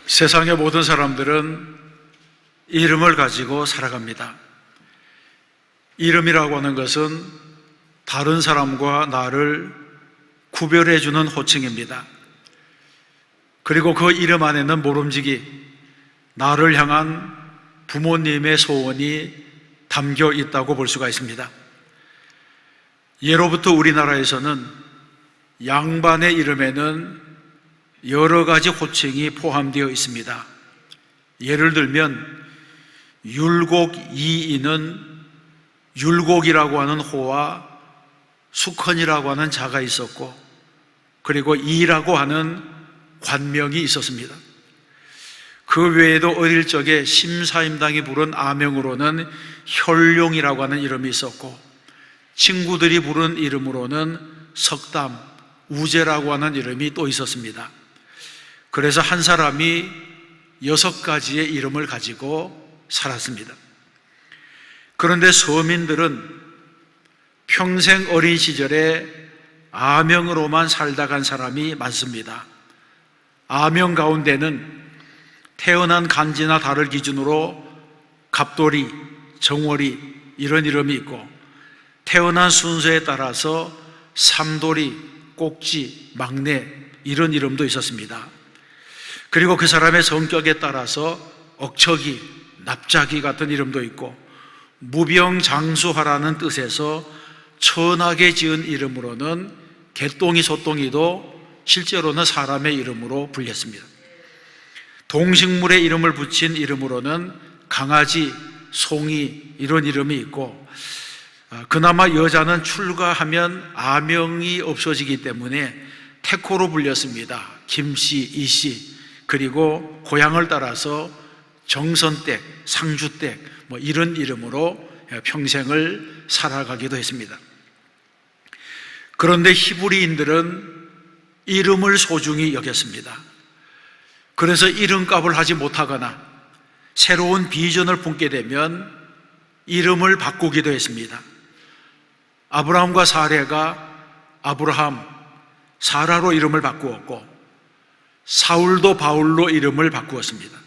세상의 모든 사람들은 이름을 가지고 살아갑니다. 이름이라고 하는 것은 다른 사람과 나를 구별해주는 호칭입니다. 그리고 그 이름 안에는 모름지기 나를 향한 부모님의 소원이 담겨 있다고 볼 수가 있습니다. 예로부터 우리나라에서는 양반의 이름에는 여러 가지 호칭이 포함되어 있습니다. 예를 들면 율곡이인은 율곡이라고 하는 호와 수컨이라고 하는 자가 있었고, 그리고 이라고 하는 관명이 있었습니다. 그 외에도 어릴 적에 심사임당이 부른 아명으로는 혈룡이라고 하는 이름이 있었고, 친구들이 부른 이름으로는 석담, 우제라고 하는 이름이 또 있었습니다. 그래서 한 사람이 6가지의 이름을 가지고 살았습니다. 그런데 서민들은 평생 어린 시절에 아명으로만 살다 간 사람이 많습니다. 아명 가운데는 태어난 간지나 달을 기준으로 갑돌이, 정월이 이런 이름이 있고, 태어난 순서에 따라서 삼돌이, 꼭지, 막내 이런 이름도 있었습니다. 그리고 그 사람의 성격에 따라서 억척이, 납작이 같은 이름도 있고, 무병장수하라는 뜻에서 천하게 지은 이름으로는 개똥이, 소똥이도 실제로는 사람의 이름으로 불렸습니다. 동식물의 이름을 붙인 이름으로는 강아지, 송이 이런 이름이 있고, 그나마 여자는 출가하면 아명이 없어지기 때문에 태코로 불렸습니다. 김씨, 이씨, 그리고 고향을 따라서 정선댁, 상주댁 이런 이름으로 평생을 살아가기도 했습니다. 그런데 히브리인들은 이름을 소중히 여겼습니다. 그래서 이름값을 하지 못하거나 새로운 비전을 품게 되면 이름을 바꾸기도 했습니다. 아브라함과 사레가 아브라함, 사라로 이름을 바꾸었고, 사울도 바울로 이름을 바꾸었습니다.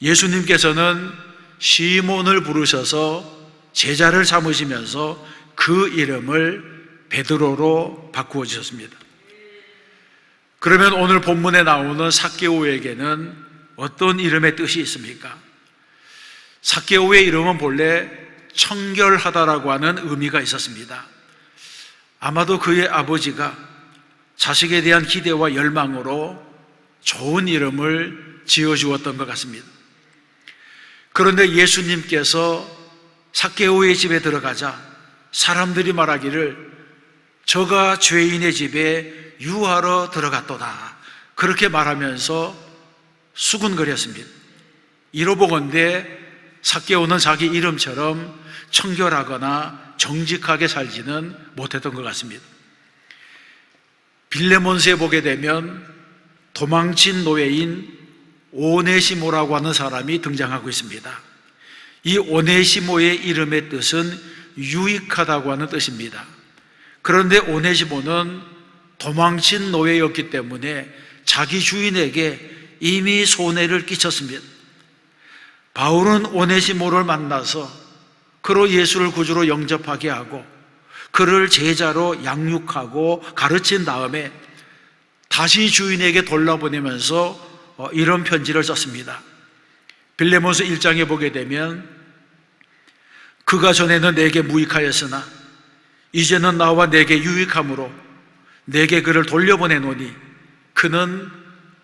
예수님께서는 시몬을 부르셔서 제자를 삼으시면서 그 이름을 베드로로 바꾸어 주셨습니다. 그러면 오늘 본문에 나오는 삭개오에게는 어떤 이름의 뜻이 있습니까? 삭개오의 이름은 본래 청결하다라고 하는 의미가 있었습니다. 아마도 그의 아버지가 자식에 대한 기대와 열망으로 좋은 이름을 지어주었던 것 같습니다. 그런데 예수님께서 삭개오의 집에 들어가자 사람들이 말하기를 저가 죄인의 집에 유하러 들어갔도다, 그렇게 말하면서 수군거렸습니다. 이로보건대 삭개오는 자기 이름처럼 청결하거나 정직하게 살지는 못했던 것 같습니다. 빌레몬스에 보게 되면 도망친 노예인 오네시모라고 하는 사람이 등장하고 있습니다. 이 오네시모의 이름의 뜻은 유익하다고 하는 뜻입니다. 그런데 오네시모는 도망친 노예였기 때문에 자기 주인에게 이미 손해를 끼쳤습니다. 바울은 오네시모를 만나서 그로 예수를 구주로 영접하게 하고 그를 제자로 양육하고 가르친 다음에 다시 주인에게 돌려보내면서 이런 편지를 썼습니다. 빌레몬서 1장에 보게 되면 그가 전에는 내게 무익하였으나 이제는 나와 내게 유익함으로 내게 그를 돌려보내노니 그는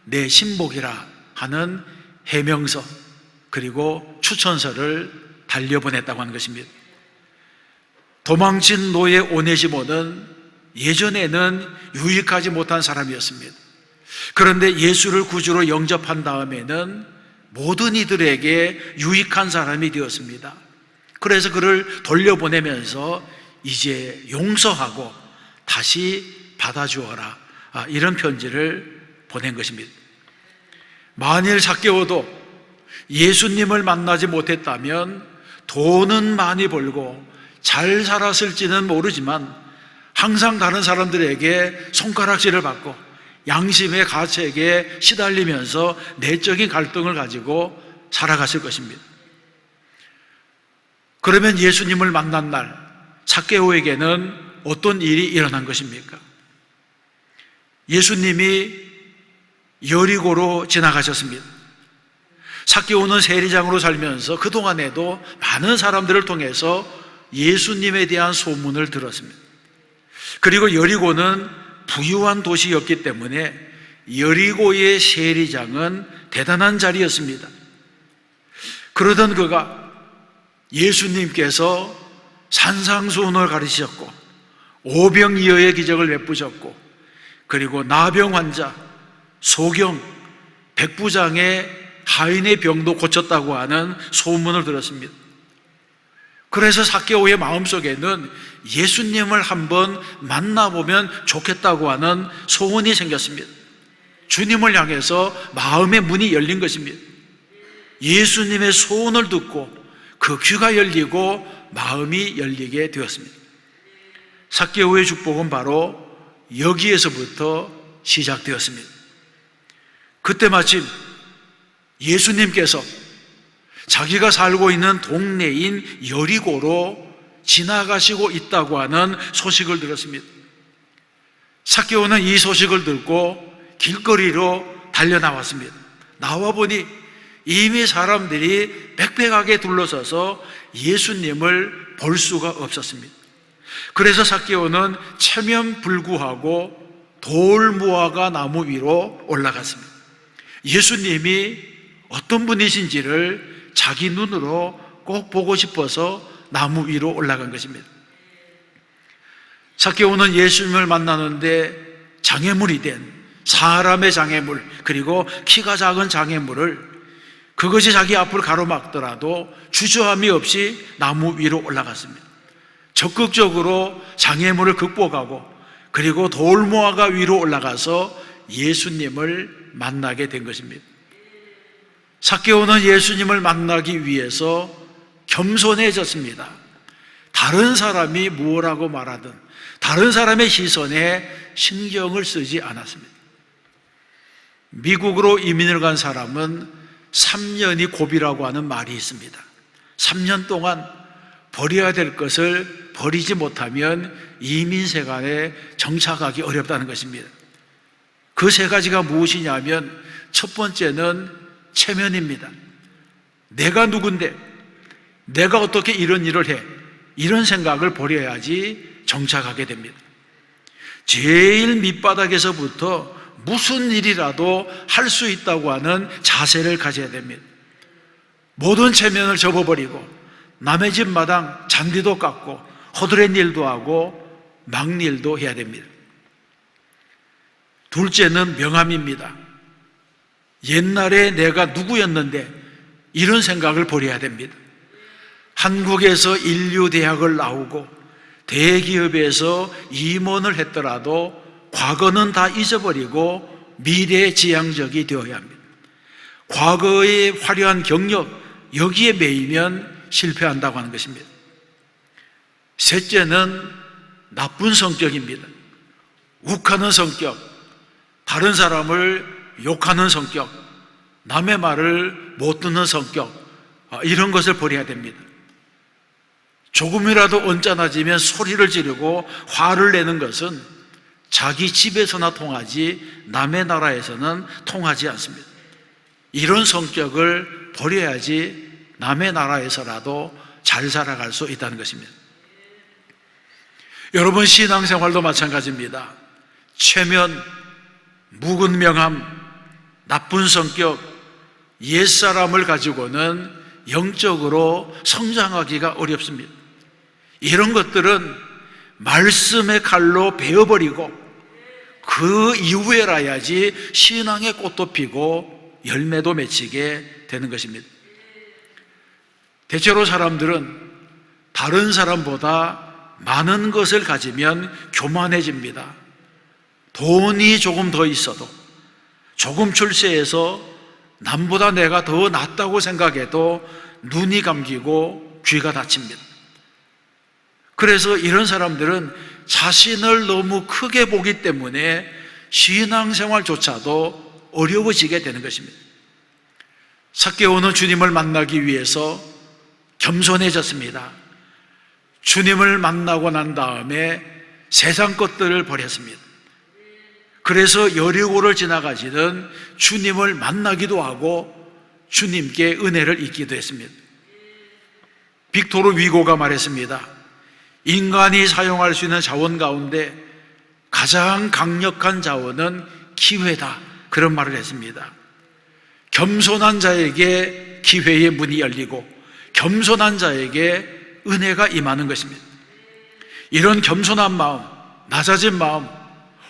내 신복이라 하는 해명서 그리고 추천서를 달려보냈다고 하는 것입니다. 도망친 노예 오네시모는 예전에는 유익하지 못한 사람이었습니다. 그런데 예수를 구주로 영접한 다음에는 모든 이들에게 유익한 사람이 되었습니다. 그래서 그를 돌려보내면서 이제 용서하고 다시 받아주어라, 이런 편지를 보낸 것입니다. 만일 삭개오도 예수님을 만나지 못했다면 돈은 많이 벌고 잘 살았을지는 모르지만 항상 다른 사람들에게 손가락질을 받고 양심의 가책에 시달리면서 내적인 갈등을 가지고 살아갔을 것입니다. 그러면 예수님을 만난 날 삭개오에게는 어떤 일이 일어난 것입니까? 예수님이 여리고로 지나가셨습니다. 삭개오는 세리장으로 살면서 그동안에도 많은 사람들을 통해서 예수님에 대한 소문을 들었습니다. 그리고 여리고는 부유한 도시였기 때문에 여리고의 세리장은 대단한 자리였습니다. 그러던 그가 예수님께서 산상수훈을 가르치셨고 오병이어의 기적을 베푸셨고 그리고 나병 환자, 소경, 백부장의 하인의 병도 고쳤다고 하는 소문을 들었습니다. 그래서 삭개오의 마음속에는 예수님을 한번 만나보면 좋겠다고 하는 소원이 생겼습니다. 주님을 향해서 마음의 문이 열린 것입니다. 예수님의 소원을 듣고 그 귀가 열리고 마음이 열리게 되었습니다. 삭개오의 축복은 바로 여기에서부터 시작되었습니다. 그때 마침 예수님께서 자기가 살고 있는 동네인 여리고로 지나가시고 있다고 하는 소식을 들었습니다. 삭개오는 이 소식을 듣고 길거리로 달려나왔습니다. 나와보니 이미 사람들이 빽빽하게 둘러서서 예수님을 볼 수가 없었습니다. 그래서 삭개오는 체면불구하고 돌무화과 나무 위로 올라갔습니다. 예수님이 어떤 분이신지를 자기 눈으로 꼭 보고 싶어서 나무 위로 올라간 것입니다. 삭개오는 예수님을 만나는데 장애물이 된 사람의 장애물, 그리고 키가 작은 장애물을 그것이 자기 앞을 가로막더라도 주저함이 없이 나무 위로 올라갔습니다. 적극적으로 장애물을 극복하고 그리고 돌무화과 위로 올라가서 예수님을 만나게 된 것입니다. 삭개오는 예수님을 만나기 위해서 겸손해졌습니다. 다른 사람이 뭐라고 말하든 다른 사람의 시선에 신경을 쓰지 않았습니다. 미국으로 이민을 간 사람은 3년이 고비라고 하는 말이 있습니다. 3년 동안 버려야 될 것을 버리지 못하면 이민세관에 정착하기 어렵다는 것입니다. 그 세 가지가 무엇이냐면 첫 번째는 체면입니다. 내가 누군데, 내가 어떻게 이런 일을 해, 이런 생각을 버려야지 정착하게 됩니다. 제일 밑바닥에서부터 무슨 일이라도 할 수 있다고 하는 자세를 가져야 됩니다. 모든 체면을 접어버리고 남의 집 마당 잔디도 깎고 허드렛 일도 하고 막일도 해야 됩니다. 둘째는 명함입니다. 옛날에 내가 누구였는데 이런 생각을 버려야 됩니다. 한국에서 인류대학을 나오고 대기업에서 임원을 했더라도 과거는 다 잊어버리고 미래지향적이 되어야 합니다. 과거의 화려한 경력, 여기에 매이면 실패한다고 하는 것입니다. 셋째는 나쁜 성격입니다. 욱하는 성격, 다른 사람을 욕하는 성격, 남의 말을 못 듣는 성격, 이런 것을 버려야 됩니다. 조금이라도 언짢아지면 소리를 지르고 화를 내는 것은 자기 집에서나 통하지 남의 나라에서는 통하지 않습니다. 이런 성격을 버려야지 남의 나라에서라도 잘 살아갈 수 있다는 것입니다. 여러분, 신앙생활도 마찬가지입니다. 체면, 묵은 명함, 나쁜 성격, 옛사람을 가지고는 영적으로 성장하기가 어렵습니다. 이런 것들은 말씀의 칼로 베어버리고 그 이후에라야지 신앙의 꽃도 피고 열매도 맺히게 되는 것입니다. 대체로 사람들은 다른 사람보다 많은 것을 가지면 교만해집니다. 돈이 조금 더 있어도, 조금 출세해서 남보다 내가 더 낫다고 생각해도 눈이 감기고 귀가 닫힙니다. 그래서 이런 사람들은 자신을 너무 크게 보기 때문에 신앙생활조차도 어려워지게 되는 것입니다. 삭개오는 주님을 만나기 위해서 겸손해졌습니다. 주님을 만나고 난 다음에 세상 것들을 버렸습니다. 그래서 여리고를 지나가시던 주님을 만나기도 하고 주님께 은혜를 잊기도 했습니다. 빅토르 위고가 말했습니다. 인간이 사용할 수 있는 자원 가운데 가장 강력한 자원은 기회다, 그런 말을 했습니다. 겸손한 자에게 기회의 문이 열리고 겸손한 자에게 은혜가 임하는 것입니다. 이런 겸손한 마음, 낮아진 마음,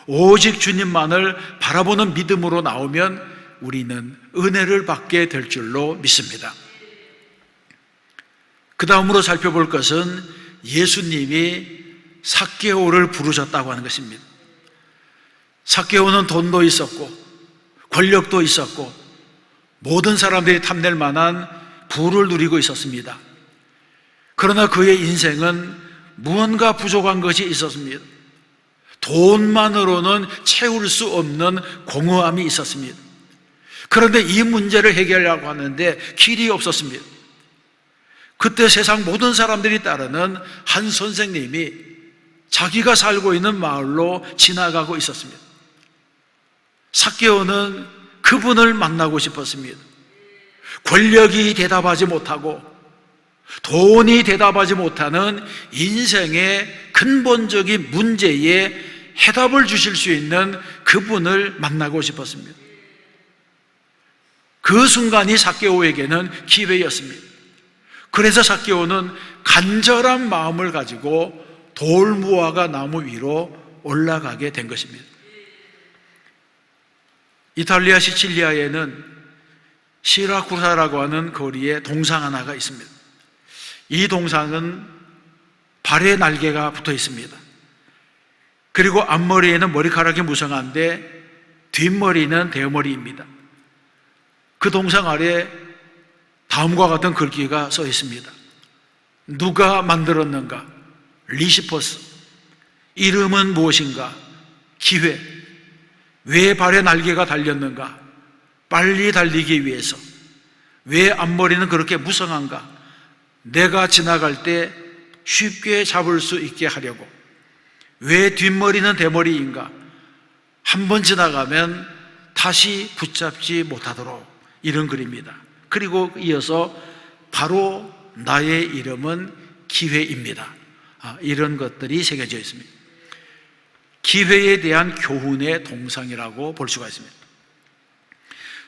오직 주님만을 바라보는 믿음으로 나오면 우리는 은혜를 받게 될 줄로 믿습니다. 그 다음으로 살펴볼 것은 예수님이 삭개오를 부르셨다고 하는 것입니다. 삭개오는 돈도 있었고 권력도 있었고 모든 사람들이 탐낼 만한 부를 누리고 있었습니다. 그러나 그의 인생은 무언가 부족한 것이 있었습니다. 돈만으로는 채울 수 없는 공허함이 있었습니다. 그런데 이 문제를 해결하려고 하는데 길이 없었습니다. 그때 세상 모든 사람들이 따르는 한 선생님이 자기가 살고 있는 마을로 지나가고 있었습니다. 삭개오는 그분을 만나고 싶었습니다. 권력이 대답하지 못하고 돈이 대답하지 못하는 인생의 근본적인 문제에 해답을 주실 수 있는 그분을 만나고 싶었습니다. 그 순간이 삭개오에게는 기회였습니다. 그래서 삭개오는 간절한 마음을 가지고 돌무화과 나무 위로 올라가게 된 것입니다. 이탈리아 시칠리아에는 시라쿠사라고 하는 거리에 동상 하나가 있습니다. 이 동상은 발에 날개가 붙어 있습니다. 그리고 앞머리에는 머리카락이 무성한데 뒷머리는 대머리입니다. 그 동상 아래 다음과 같은 글귀가 써 있습니다. 누가 만들었는가? 리시퍼스. 이름은 무엇인가? 기회. 왜 발에 날개가 달렸는가? 빨리 달리기 위해서. 왜 앞머리는 그렇게 무성한가? 내가 지나갈 때 쉽게 잡을 수 있게 하려고. 왜 뒷머리는 대머리인가? 한 번 지나가면 다시 붙잡지 못하도록. 이런 글입니다. 그리고 이어서 바로 나의 이름은 기회입니다. 이런 것들이 새겨져 있습니다. 기회에 대한 교훈의 동상이라고 볼 수가 있습니다.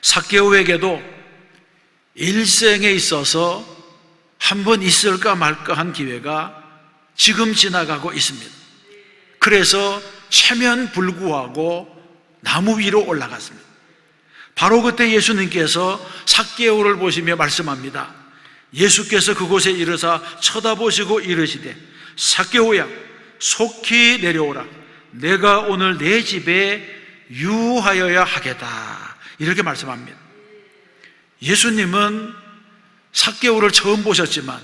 삭개오에게도 일생에 있어서 한 번 있을까 말까 한 기회가 지금 지나가고 있습니다. 그래서 체면불구하고 나무 위로 올라갔습니다. 바로 그때 예수님께서 삭개오를 보시며 말씀합니다. 예수께서 그곳에 이르사 쳐다보시고 이르시되 삭개오야 속히 내려오라. 내가 오늘 내 집에 유하여야 하겠다. 이렇게 말씀합니다. 예수님은 삭개오를 처음 보셨지만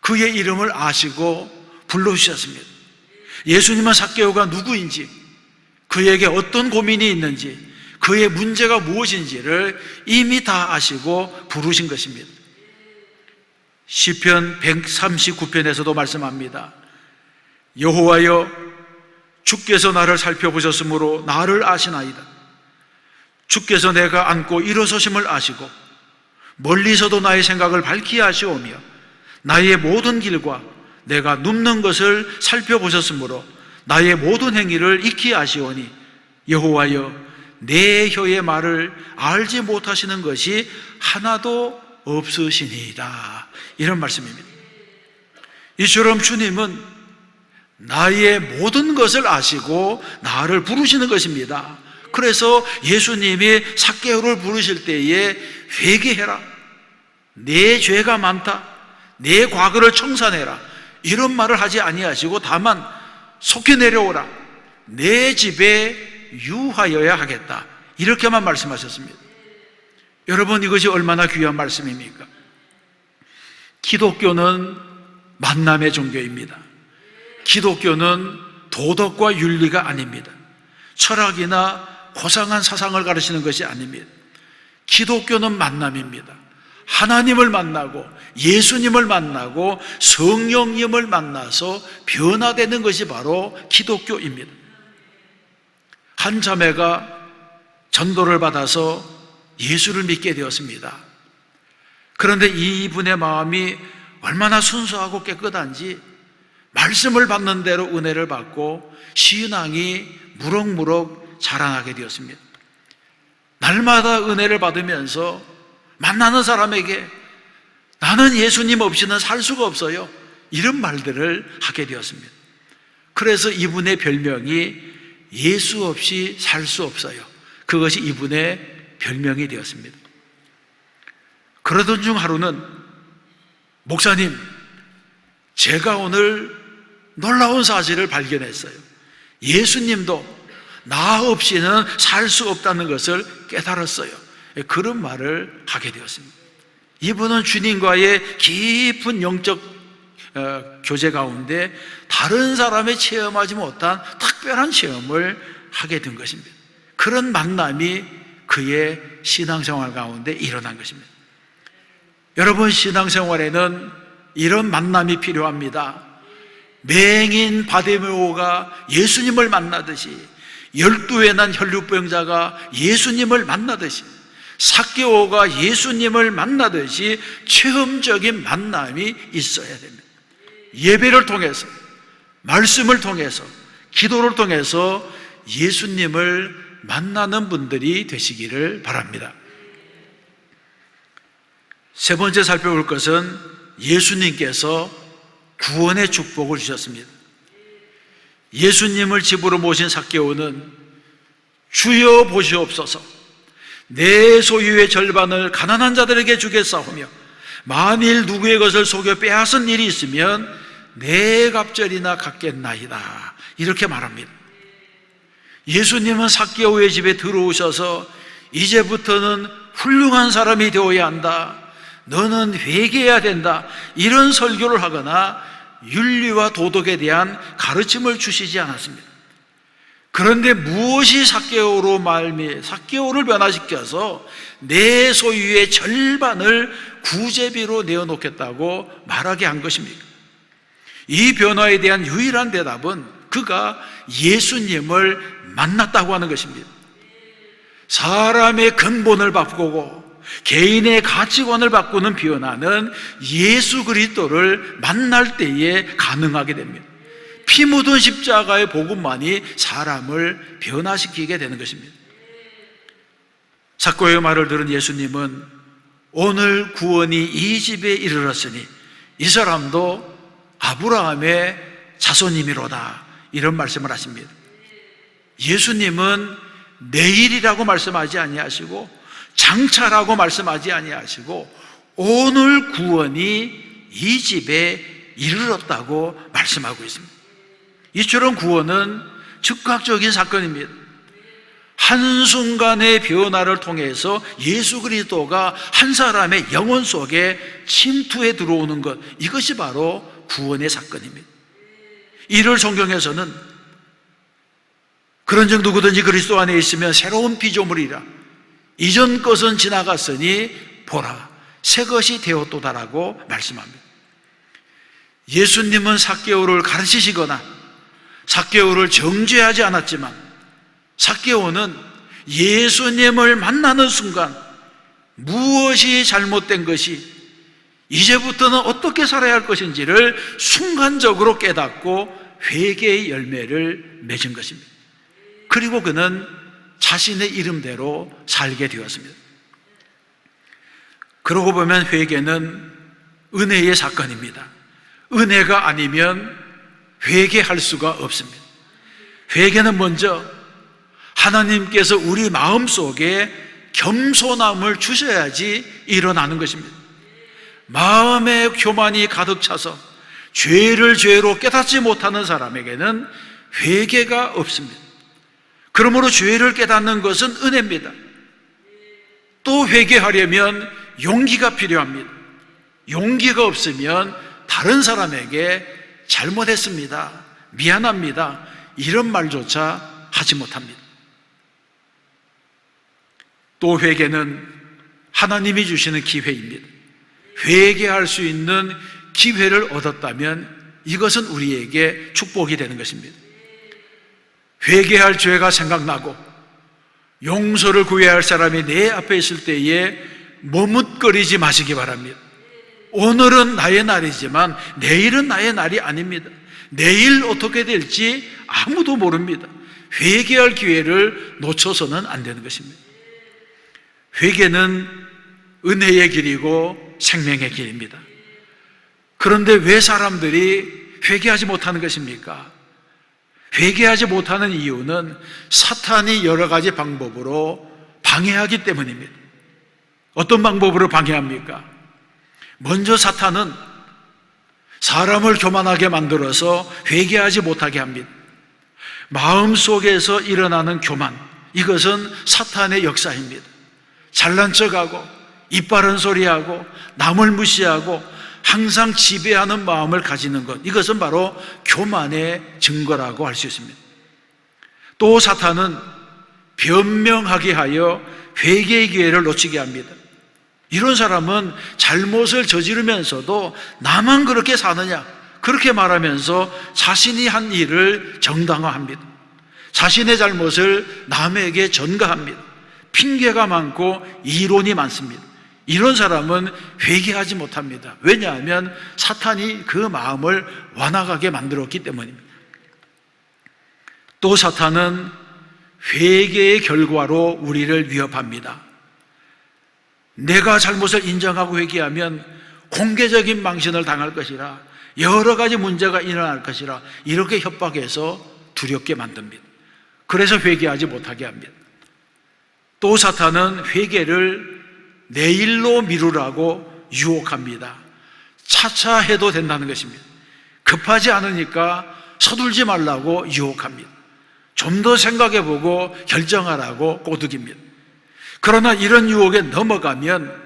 그의 이름을 아시고 불러주셨습니다. 예수님은 삭개오가 누구인지, 그에게 어떤 고민이 있는지, 그의 문제가 무엇인지를 이미 다 아시고 부르신 것입니다. 시편 139편에서도 말씀합니다. 여호와여 주께서 나를 살펴보셨으므로 나를 아시나이다. 주께서 내가 앉고 일어서심을 아시고 멀리서도 나의 생각을 밝히 아시오며 나의 모든 길과 내가 눕는 것을 살펴보셨으므로 나의 모든 행위를 익히 아시오니 여호와여 내 혀의 말을 알지 못하시는 것이 하나도 없으시니이다. 이런 말씀입니다. 이처럼 주님은 나의 모든 것을 아시고 나를 부르시는 것입니다. 그래서 예수님이 삭개오를 부르실 때에 회개해라, 내 죄가 많다, 내 과거를 청산해라, 이런 말을 하지 아니하시고 다만 속히 내려오라, 내 집에 유하여야 하겠다, 이렇게만 말씀하셨습니다. 여러분, 이것이 얼마나 귀한 말씀입니까? 기독교는 만남의 종교입니다. 기독교는 도덕과 윤리가 아닙니다. 철학이나 고상한 사상을 가르치는 것이 아닙니다. 기독교는 만남입니다. 하나님을 만나고 예수님을 만나고 성령님을 만나서 변화되는 것이 바로 기독교입니다. 한 자매가 전도를 받아서 예수를 믿게 되었습니다. 그런데 이분의 마음이 얼마나 순수하고 깨끗한지 말씀을 받는 대로 은혜를 받고 신앙이 무럭무럭 자라나게 되었습니다. 날마다 은혜를 받으면서 만나는 사람에게 나는 예수님 없이는 살 수가 없어요, 이런 말들을 하게 되었습니다. 그래서 이분의 별명이 예수 없이 살 수 없어요, 그것이 이분의 별명이 되었습니다. 그러던 중 하루는 목사님, 제가 오늘 놀라운 사실을 발견했어요. 예수님도 나 없이는 살 수 없다는 것을 깨달았어요. 그런 말을 하게 되었습니다. 이분은 주님과의 깊은 영적 교제 가운데 다른 사람이 체험하지 못한 특별한 체험을 하게 된 것입니다. 그런 만남이 그의 신앙생활 가운데 일어난 것입니다. 여러분, 신앙생활에는 이런 만남이 필요합니다. 맹인 바디메오가 예수님을 만나듯이, 12에 난 혈루병자가 예수님을 만나듯이, 삭개오가 예수님을 만나듯이 체험적인 만남이 있어야 됩니다. 예배를 통해서, 말씀을 통해서, 기도를 통해서 예수님을 만나는 분들이 되시기를 바랍니다. 세 번째 살펴볼 것은 예수님께서 구원의 축복을 주셨습니다. 예수님을 집으로 모신 삭개오는 주여 보시옵소서, 내 소유의 절반을 가난한 자들에게 주겠사오며 만일 누구의 것을 속여 빼앗은 일이 있으면 내 갑절이나 갚겠나이다, 이렇게 말합니다. 예수님은 삭개오의 집에 들어오셔서 이제부터는 훌륭한 사람이 되어야 한다, 너는 회개해야 된다, 이런 설교를 하거나 윤리와 도덕에 대한 가르침을 주시지 않았습니다. 그런데 무엇이 삭개오를 변화시켜서 내 소유의 절반을 구제비로 내어놓겠다고 말하게 한 것입니까? 이 변화에 대한 유일한 대답은 그가 예수님을 만났다고 하는 것입니다. 사람의 근본을 바꾸고 개인의 가치관을 바꾸는 변화는 예수 그리스도를 만날 때에 가능하게 됩니다. 피 묻은 십자가의 복음만이 사람을 변화시키게 되는 것입니다. 삭개오의 말을 들은 예수님은 오늘 구원이 이 집에 이르렀으니 이 사람도 아브라함의 자손이미로다, 이런 말씀을 하십니다. 예수님은 내일이라고 말씀하지 아니하시고 장차라고 말씀하지 아니하시고 오늘 구원이 이 집에 이르렀다고 말씀하고 있습니다. 이처럼 구원은 즉각적인 사건입니다. 한순간의 변화를 통해서 예수 그리스도가 한 사람의 영혼 속에 침투해 들어오는 것, 이것이 바로 구원의 사건입니다. 이를 성경에서는 그런즉 누구든지 그리스도 안에 있으면 새로운 피조물이라, 이전 것은 지나갔으니 보라 새 것이 되었도다라고 말씀합니다. 예수님은 삭개오를 가르치시거나 삭개오를 정죄하지 않았지만 삭개오는 예수님을 만나는 순간 무엇이 잘못된 것이, 이제부터는 어떻게 살아야 할 것인지를 순간적으로 깨닫고 회개의 열매를 맺은 것입니다. 그리고 그는 자신의 이름대로 살게 되었습니다. 그러고 보면 회개는 은혜의 사건입니다. 은혜가 아니면 회개할 수가 없습니다. 회개는 먼저 하나님께서 우리 마음속에 겸손함을 주셔야지 일어나는 것입니다. 마음에 교만이 가득 차서 죄를 죄로 깨닫지 못하는 사람에게는 회개가 없습니다. 그러므로 죄를 깨닫는 것은 은혜입니다. 또 회개하려면 용기가 필요합니다. 용기가 없으면 다른 사람에게 잘못했습니다, 미안합니다, 이런 말조차 하지 못합니다. 또 회개는 하나님이 주시는 기회입니다. 회개할 수 있는 기회를 얻었다면 이것은 우리에게 축복이 되는 것입니다. 회개할 죄가 생각나고 용서를 구해야 할 사람이 내 앞에 있을 때에 머뭇거리지 마시기 바랍니다. 오늘은 나의 날이지만 내일은 나의 날이 아닙니다. 내일 어떻게 될지 아무도 모릅니다. 회개할 기회를 놓쳐서는 안 되는 것입니다. 회개는 은혜의 길이고 생명의 길입니다. 그런데 왜 사람들이 회개하지 못하는 것입니까? 회개하지 못하는 이유는 사탄이 여러 가지 방법으로 방해하기 때문입니다. 어떤 방법으로 방해합니까? 먼저 사탄은 사람을 교만하게 만들어서 회개하지 못하게 합니다. 마음속에서 일어나는 교만, 이것은 사탄의 역사입니다. 잘난 척하고 이빠른 소리하고 남을 무시하고 항상 지배하는 마음을 가지는 것, 이것은 바로 교만의 증거라고 할 수 있습니다. 또 사탄은 변명하게 하여 회개의 기회를 놓치게 합니다. 이런 사람은 잘못을 저지르면서도 나만 그렇게 사느냐, 그렇게 말하면서 자신이 한 일을 정당화합니다. 자신의 잘못을 남에게 전가합니다. 핑계가 많고 이론이 많습니다. 이런 사람은 회개하지 못합니다. 왜냐하면 사탄이 그 마음을 완악하게 만들었기 때문입니다. 또 사탄은 회개의 결과로 우리를 위협합니다. 내가 잘못을 인정하고 회개하면 공개적인 망신을 당할 것이라, 여러 가지 문제가 일어날 것이라, 이렇게 협박해서 두렵게 만듭니다. 그래서 회개하지 못하게 합니다. 또 사탄은 회개를 내일로 미루라고 유혹합니다. 차차 해도 된다는 것입니다. 급하지 않으니까 서둘지 말라고 유혹합니다. 좀 더 생각해보고 결정하라고 꼬드깁니다. 그러나 이런 유혹에 넘어가면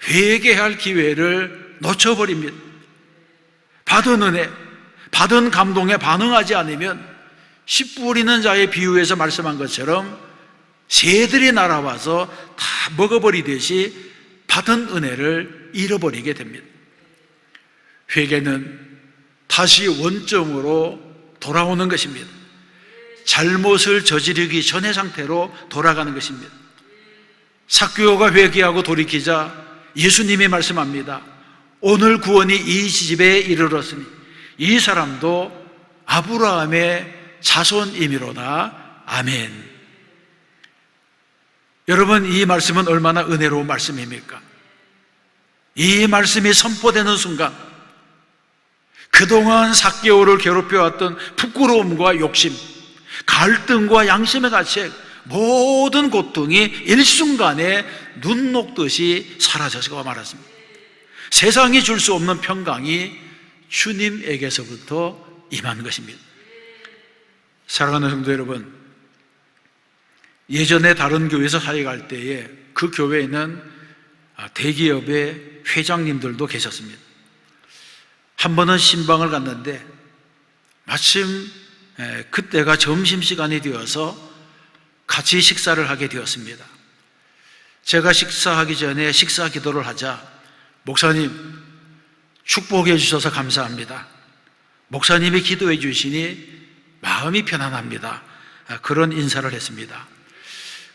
회개할 기회를 놓쳐버립니다. 받은 은혜, 받은 감동에 반응하지 않으면 씨 뿌리는 자의 비유에서 말씀한 것처럼 새들이 날아와서 다 먹어버리듯이 받은 은혜를 잃어버리게 됩니다. 회개는 다시 원점으로 돌아오는 것입니다. 잘못을 저지르기 전의 상태로 돌아가는 것입니다. 삭개오가 회개하고 돌이키자 예수님이 말씀합니다. 오늘 구원이 이 집에 이르렀으니 이 사람도 아브라함의 자손이미로다. 아멘. 여러분, 이 말씀은 얼마나 은혜로운 말씀입니까? 이 말씀이 선포되는 순간 그동안 삭개오를 괴롭혀왔던 부끄러움과 욕심, 갈등과 양심의 가책, 모든 고통이 일순간에 눈 녹듯이 사라져서 말았습니다. 세상이 줄 수 없는 평강이 주님에게서부터 임한 것입니다. 사랑하는 성도 여러분, 예전에 다른 교회에서 사역할 때에 그 교회에는 대기업의 회장님들도 계셨습니다. 한 번은 신방을 갔는데 마침 그때가 점심시간이 되어서 같이 식사를 하게 되었습니다. 제가 식사하기 전에 식사 기도를 하자 목사님 축복해 주셔서 감사합니다. 목사님이 기도해 주시니 마음이 편안합니다. 그런 인사를 했습니다.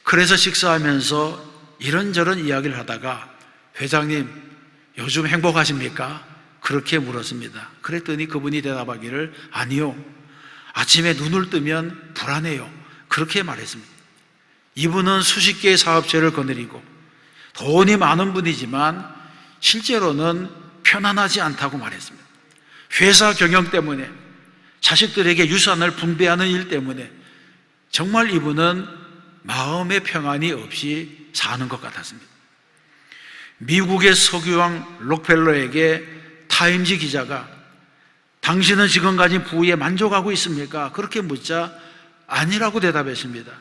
그래서 식사하면서 이런저런 이야기를 하다가 회장님 요즘 행복하십니까? 그렇게 물었습니다. 그랬더니 그분이 대답하기를 아니요, 아침에 눈을 뜨면 불안해요. 그렇게 말했습니다. 이분은 수십 개의 사업체를 거느리고 돈이 많은 분이지만 실제로는 편안하지 않다고 말했습니다. 회사 경영 때문에, 자식들에게 유산을 분배하는 일 때문에 정말 이분은 마음의 평안이 없이 사는 것 같았습니다. 미국의 석유왕 록펠러에게 타임지 기자가 당신은 지금 가진 부에 만족하고 있습니까? 그렇게 묻자 아니라고 대답했습니다.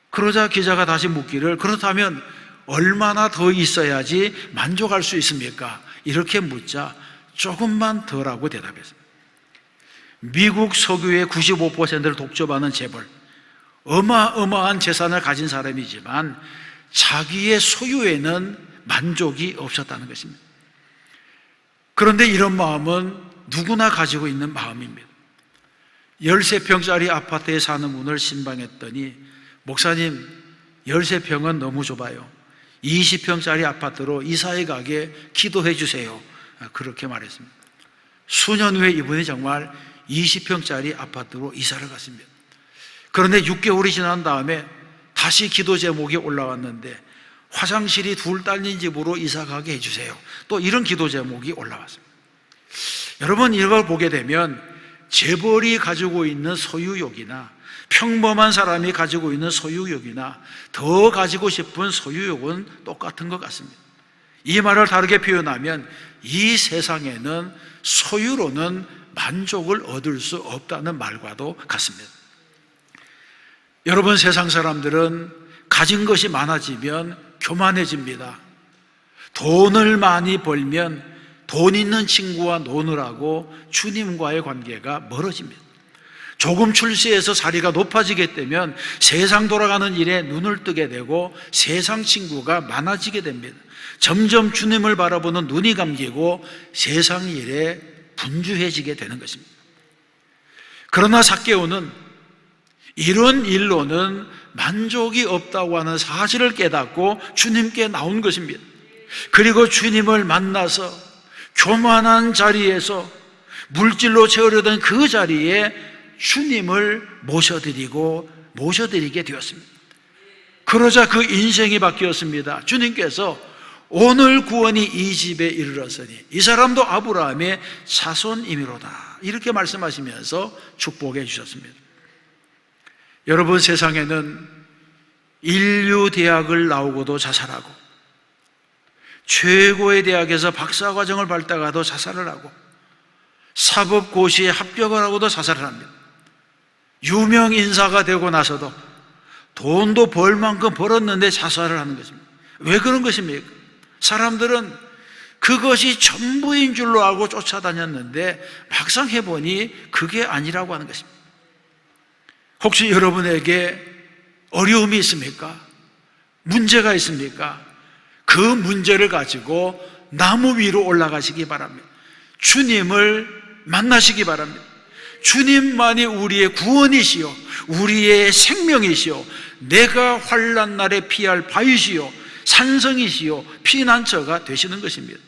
그러자 기자가 다시 묻기를 그렇다면 얼마나 더 있어야지 만족할 수 있습니까? 이렇게 묻자 조금만 더라고 대답했습니다. 미국 석유의 95%를 독점하는 재벌, 어마어마한 재산을 가진 사람이지만 자기의 소유에는 만족이 없었다는 것입니다. 그런데 이런 마음은 누구나 가지고 있는 마음입니다. 13평짜리 아파트에 사는 분을 신방했더니, 목사님, 13평은 너무 좁아요. 20평짜리 아파트로 이사해 가게 기도해 주세요. 그렇게 말했습니다. 수년 후에 이분이 정말 20평짜리 아파트로 이사를 갔습니다. 그런데 6개월이 지난 다음에 다시 기도 제목이 올라왔는데, 화장실이 둘 딸린 집으로 이사 가게 해주세요. 또 이런 기도 제목이 올라왔습니다. 여러분, 이걸 보게 되면 재벌이 가지고 있는 소유욕이나 평범한 사람이 가지고 있는 소유욕이나 더 가지고 싶은 소유욕은 똑같은 것 같습니다. 이 말을 다르게 표현하면 이 세상에는 소유로는 만족을 얻을 수 없다는 말과도 같습니다. 여러분, 세상 사람들은 가진 것이 많아지면 교만해집니다. 돈을 많이 벌면 돈 있는 친구와 노느라고 주님과의 관계가 멀어집니다. 조금 출세해서 자리가 높아지게 되면 세상 돌아가는 일에 눈을 뜨게 되고 세상 친구가 많아지게 됩니다. 점점 주님을 바라보는 눈이 감기고 세상 일에 분주해지게 되는 것입니다. 그러나 삭개오는 이런 일로는 만족이 없다고 하는 사실을 깨닫고 주님께 나온 것입니다. 그리고 주님을 만나서 교만한 자리에서 물질로 채우려던 그 자리에 주님을 모셔드리게 되었습니다. 그러자 그 인생이 바뀌었습니다. 주님께서 오늘 구원이 이 집에 이르렀으니 이 사람도 아브라함의 자손이미로다, 이렇게 말씀하시면서 축복해 주셨습니다. 여러분, 세상에는 인류대학을 나오고도 자살하고 최고의 대학에서 박사과정을 밟다가도 자살을 하고 사법고시에 합격을 하고도 자살을 합니다. 유명 인사가 되고 나서도 돈도 벌 만큼 벌었는데 자살을 하는 것입니다. 왜 그런 것입니까? 사람들은 그것이 전부인 줄로 알고 쫓아다녔는데 막상 해보니 그게 아니라고 하는 것입니다. 혹시 여러분에게 어려움이 있습니까? 문제가 있습니까? 그 문제를 가지고 나무 위로 올라가시기 바랍니다. 주님을 만나시기 바랍니다. 주님만이 우리의 구원이시요 우리의 생명이시요 내가 환난 날에 피할 바위시요 산성이시요 피난처가 되시는 것입니다.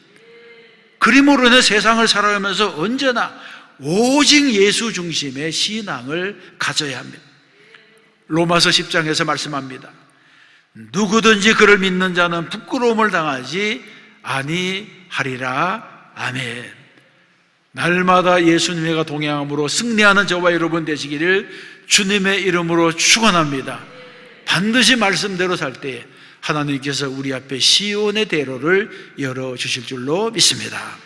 그림으로 인해 세상을 살아가면서 언제나 오직 예수 중심의 신앙을 가져야 합니다. 로마서 10장에서 말씀합니다. 누구든지 그를 믿는 자는 부끄러움을 당하지 아니하리라. 아멘. 날마다 예수님과 동행함으로 승리하는 저와 여러분 되시기를 주님의 이름으로 축원합니다. 반드시 말씀대로 살 때에 하나님께서 우리 앞에 시온의 대로를 열어주실 줄로 믿습니다.